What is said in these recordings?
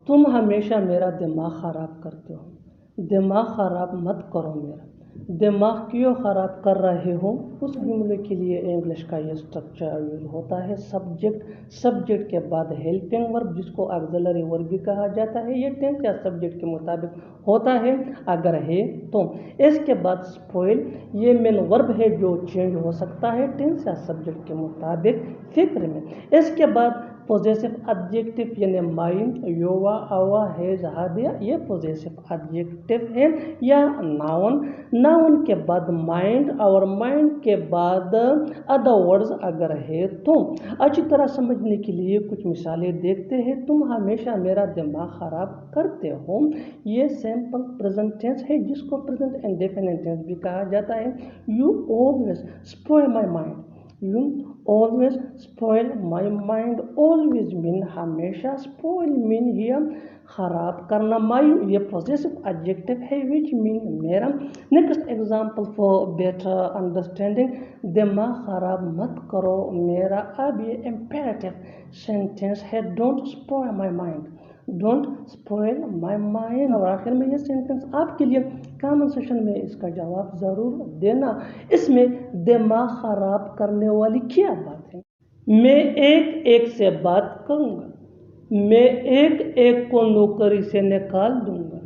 तुम हमेशा मेरा दिमाग ख़राब करते हो। दिमाग ख़राब मत करो मेरा। दिमाग क्यों ख़राब कर रहे हो? उस जुमले के लिए इंग्लिश का ये स्ट्रक्चर यूज होता है। सब्जेक्ट के बाद हेल्पिंग वर्ब, जिसको ऑक्सिलरी वर्ब भी कहा जाता है। ये टेंस या सब्जेक्ट के मुताबिक होता है। अगर है तो इसके बाद स्पॉइल, ये मेन वर्ब है जो चेंज हो सकता है टेंस या सब्जेक्ट के मुताबिक फिक्र में। इसके बाद पोजेसिव एडजेक्टिव यानी माइंड, योवा, आवा, हैज, हादिया, ये पोजेसिव एडजेक्टिव है या नाउन के बाद माइंड और माइंड के बाद अदर वर्ड्स अगर है तो। अच्छी तरह समझने के लिए कुछ मिसालें देखते हैं। तुम हमेशा मेरा दिमाग खराब करते हो, ये सिंपल प्रेजेंट टेंस है जिसको प्रेजेंट इंडेफिनिट टेंस भी कहा जाता है। You always spoil my mind, you always spoil my mind. Always mean हमेशा, स्पॉइल मीन हियर खराब करना। माई ये पॉजिटिव एडजेक्टिव है विच मीन मेरा। Next example for better understanding, दिमाग खराब मत करो मेरा। अब ये इम्पेरेटिव सेंटेंस है, don't spoil my mind, don't spoil my mind. और आखिर में ये सेंटेंस आपके लिए कमेंट सेक्शन में इसका जवाब ज़रूर देना। इसमें दिमाग खराब करने वाली क्या बात है? मैं एक एक से बात करूँगा, मैं एक एक को नौकरी से निकाल दूंगा,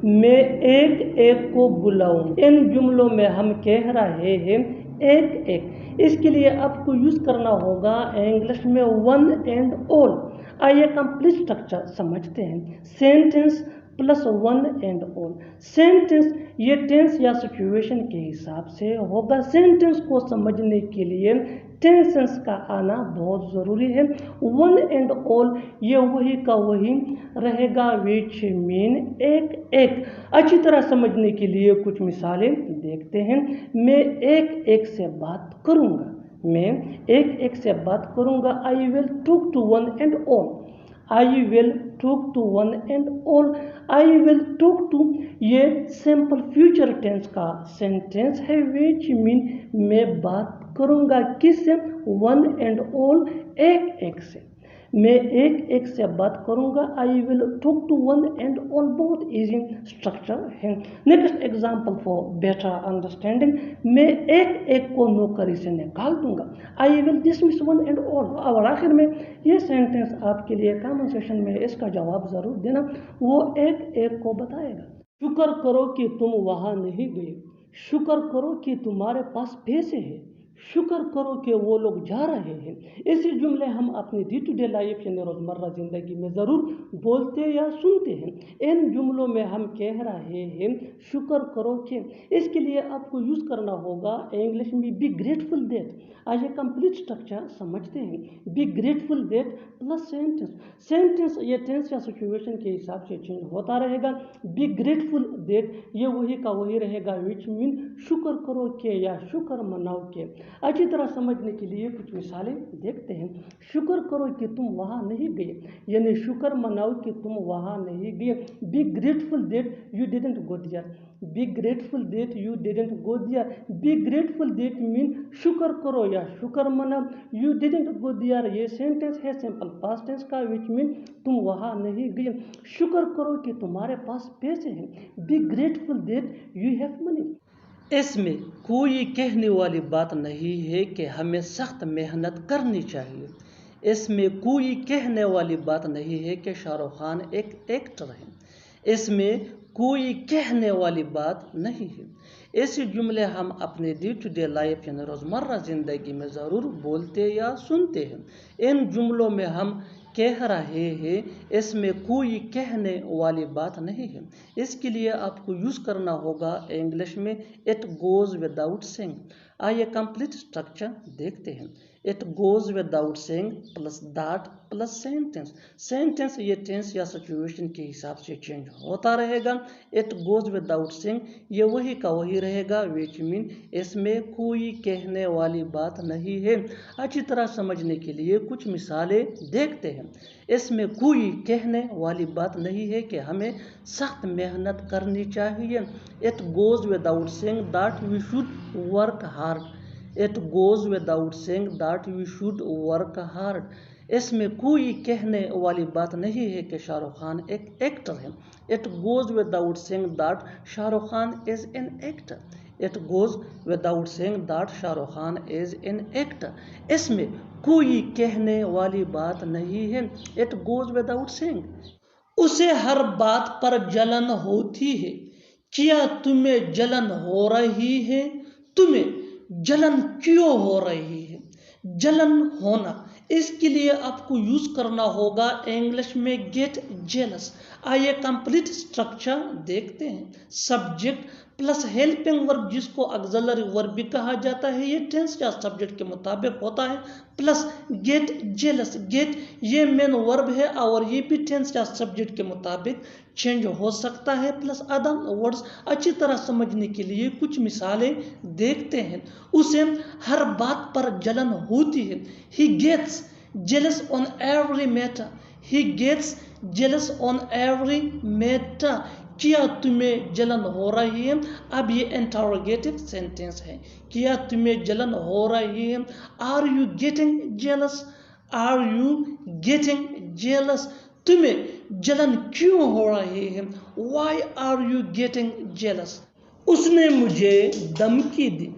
मैं एक एक को बुलाऊंगा। इन जुमलों में हम कह रहे हैं एक एक। इसके लिए आपको यूज करना होगा इंग्लिश में वन एंड ऑल। आइए कंप्लीट स्ट्रक्चर समझते हैं। Sentence plus one and all. Sentence ये टेंस या सिचुएशन के हिसाब से होगा। सेंटेंस को समझने के लिए टेंसेंस का आना बहुत ज़रूरी है। वन एंड ऑल ये वही का वही रहेगा विच मीन एक एक। अच्छी तरह समझने के लिए कुछ मिसालें देखते हैं। मैं एक एक से बात करूँगा, मैं एक एक से बात करूँगा। I will talk to one and all, I will talk to one and all. I will talk to ये सिंपल फ्यूचर टेंस का सेंटेंस है विच मीन मैं बात करूँगा किससे? वन एंड ऑल, एक एक से। मैं एक एक से बात करूँगा। I will talk to one and all, बहुत इजी स्ट्रक्चर है। Next example for better understanding, मैं एक एक को नौकरी से निकाल दूंगा। I will dismiss one and all. और आखिर में ये सेंटेंस आपके लिए कमेंट सेक्शन में इसका जवाब ज़रूर देना, वो एक एक को बताएगा। शुक्र करो कि तुम वहाँ नहीं गए, शुक्र करो कि तुम्हारे पास पैसे हैं, शुक्र करो कि वो लोग जा रहे हैं। ऐसे जुमले हम अपनी डे टू डे लाइफ यानी रोज़मर्रा ज़िंदगी में ज़रूर बोलते या सुनते हैं। इन जुमलों में हम कह रहे हैं शुक्र करो कि। इसके लिए आपको यूज़ करना होगा इंग्लिश में बी ग्रेटफुल दैट। आइए कंप्लीट स्ट्रक्चर समझते हैं। B grateful that plus sentence. Sentence ये टेंस या सिचुएशन के हिसाब से चेंज होता रहेगा। बी ग्रेटफुल दैट ये वही का वही रहेगा विच मीन शुक्र करो के या शुक्र मनाओ के। अच्छी तरह समझने के लिए कुछ मिसालें देखते हैं। शुक्र करो कि तुम वहाँ नहीं गए, यानी शुक्र मनाओ कि तुम वहाँ नहीं गए। Be grateful that you didn't go there, be grateful that you didn't go there. Be grateful that mean शुक्र करो या शुक्र मनाओ। यू डिडंट गो देयर ये सेंटेंस है सिंपल पास्ट टेंस का विच मीन तुम वहाँ नहीं गए। शुक्र करो कि तुम्हारे पास पैसे हैं। B grateful that you have money. इसमें कोई कहने वाली बात नहीं है कि हमें सख्त मेहनत करनी चाहिए। इसमें कोई कहने वाली बात नहीं है कि शाहरुख खान एक एक्टर है। इसमें कोई कहने वाली बात नहीं है। ऐसे जुमले हम अपने डे टू डे लाइफ यानी रोज़मर्रा ज़िंदगी में ज़रूर बोलते या सुनते हैं। इन जुमलों में हम कह रहे हैं, इसमें कोई कहने वाली बात नहीं है। इसके लिए आपको यूज़ करना होगा इंग्लिश में इट गोज़ विदाउट सेइंग। आइए कंप्लीट स्ट्रक्चर देखते हैं। It goes without saying plus that plus sentence. Sentence ये टेंस या सिचुएशन के हिसाब से चेंज होता रहेगा। इट गोज़ विदाउट सेइंग ये वही का वही रहेगा विच मीन इसमें कोई कहने वाली बात नहीं है। अच्छी तरह समझने के लिए कुछ मिसालें देखते हैं। इसमें कोई कहने वाली बात नहीं है कि हमें सख्त मेहनत करनी चाहिए। It goes without saying that we should work hard. It goes without saying that we should work hard. इसमें कोई कहने वाली बात नहीं है कि शाहरुख खान एक एक्टर है। It goes without saying that Shahrukh Khan is an actor. It goes without saying that Shahrukh Khan is an actor. इसमें कोई कहने वाली बात नहीं है। It goes without saying. उसे हर बात पर जलन होती है। क्या तुम्हें जलन हो रही है? तुम्हें जलन क्यों हो रही है? जलन होना, इसके लिए आपको यूज करना होगा इंग्लिश में गेट जेलस। आइए कंप्लीट स्ट्रक्चर देखते हैं। सब्जेक्ट प्लस हेल्पिंग वर्ब, जिसको ऑक्सिलरी वर्ब भी कहा जाता है, ये टेंस या सब्जेक्ट के मुताबिक होता है, प्लस गेट जेलस। गेट ये मेन वर्ब है और ये भी टेंस या सब्जेक्ट के मुताबिक चेंज हो सकता है, प्लस अदर वर्ड्स। अच्छी तरह समझने के लिए कुछ मिसालें देखते हैं। उसे हर बात पर जलन होती है। He gets jealous on every matter. He gets jealous on every matter. क्या तुम्हें जलन हो रही है? अब ये इंटरोगेटिव सेंटेंस है। क्या तुम्हें जलन हो रही है? Are you getting jealous? Are you getting jealous? तुम्हें जलन क्यों हो रही है? Why are you getting jealous? उसने मुझे धमकी दी।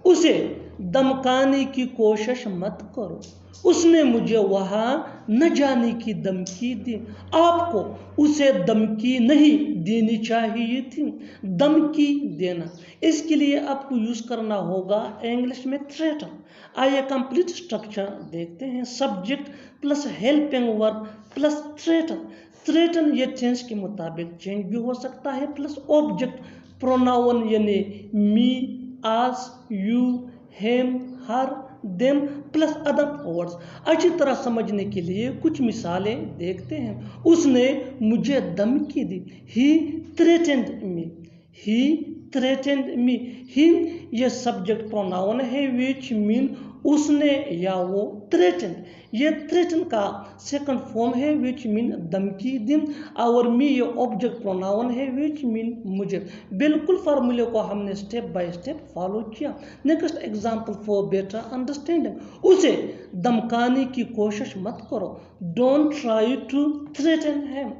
उसे धमकाने की कोशिश मत करो। उसने मुझे वहां न जाने की धमकी दी। आपको उसे धमकी नहीं देनी चाहिए थी। धमकी देना, इसके लिए आपको यूज करना होगा इंग्लिश में थ्रेटन। आइए कंप्लीट स्ट्रक्चर देखते हैं। Subject plus helping verb plus threaten. Threaten ये टेंस के मुताबिक चेंज भी हो सकता है, प्लस ऑब्जेक्ट प्रोनाउन यानी me, us, you, him, her, them, plus other words. अच्छी तरह समझने के लिए कुछ मिसालें देखते हैं। उसने मुझे धमकी दी। He threatened me. He threatened मी। ही ये सब्जेक्ट प्रोनाउन है विच मीन उसने या वो। थ्रेटेंड ये थ्रेटन का सेकंड फॉर्म है विच मीन धमकी दी, और मी ये ऑब्जेक्ट प्रोनाउन है विच मीन मुझे। बिल्कुल फार्मूले को हमने स्टेप बाय स्टेप फॉलो किया। Next example for better understanding. उसे धमकाने की कोशिश मत करो। Don't try to threaten him.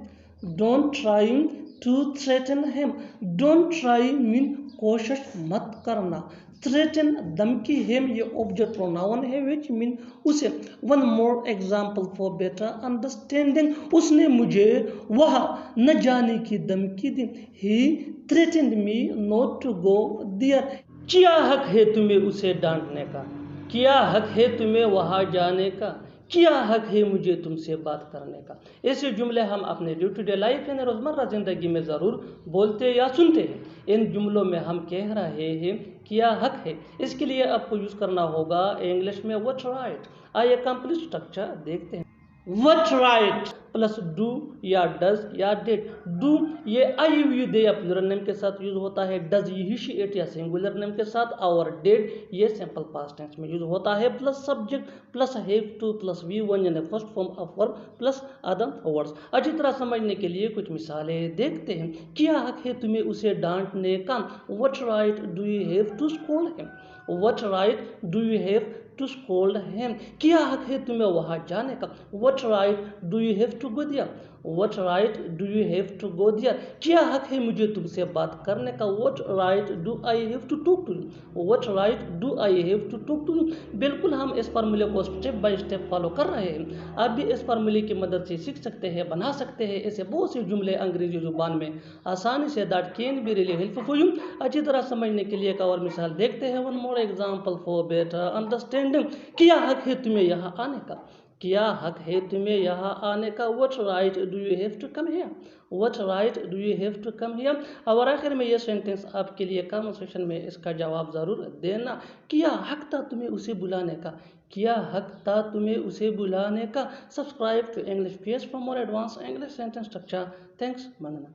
Don't try to threaten him. Don't try mean कोशिश मत करना। थ्रेटन धमकी, हिम ये ऑब्जेक्ट प्रोनाउन है विच मीन उसे। One more example for better understanding. उसने मुझे वहां न जाने की धमकी दी। He threatened me not to go there. क्या हक है तुम्हें उसे डांटने का? क्या हक है तुम्हें वहां जाने का? क्या हक है मुझे तुमसे बात करने का? ऐसे जुमले हम अपने डे टू डे लाइफ यानी रोजमर्रा जिंदगी में जरूर बोलते या सुनते हैं। इन जुमलों में हम कह रहे हैं क्या हक है, इसके लिए आपको यूज करना होगा इंग्लिश में व्हाट राइट। आइए कंप्लीट स्ट्रक्चर देखते हैं। व्हाट राइट प्लस डू या डज या डिड। डू ये आई यू दे या प्लूरल नेम के साथ यूज होता है। डज ये ही शी इट या सिंगुलर नेम के साथ, और डिड ये सिंपल पास्ट टेंस में यूज होता है। Plus subject plus have to plus V one यानी first form of verb plus other words. अच्छी तरह समझने के लिए कुछ मिसालें देखते हैं। क्या हक है तुम्हें उसे डांटने का? What right do you have to scold him? What right do you have to scold him? क्या हक है तुम्हें वहां जाने का? What right do you have to go there? What right do you have to go there? क्या हक है मुझे तुमसे बात करने का? What right do I have to talk to you? What right do I have to talk to you? बिल्कुल हम इस फार्मूले को स्टेप बाय स्टेप फॉलो कर रहे हैं। आप भी इस फार्मूले की मदद से सीख सकते हैं, बना सकते हैं ऐसे बहुत से जुमले अंग्रेजी जुबान में आसानी से। That can be really helpful for you. अच्छी तरह समझने के लिए एक और मिसाल देखते हैं। One more example for better understanding. क्या हक है तुम्हें यहाँ आने का? क्या हक है तुम्हें यहाँ आने का? What right do you have to come here? What right do you have to come here? और आखिर में ये सेंटेंस आपके लिए कमेंट सेक्शन में इसका जवाब जरूर देना। क्या हक था तुम्हें उसे बुलाने का? क्या हक था तुम्हें उसे बुलाने का? Subscribe to English PS for more advance English sentence structure. Thanks.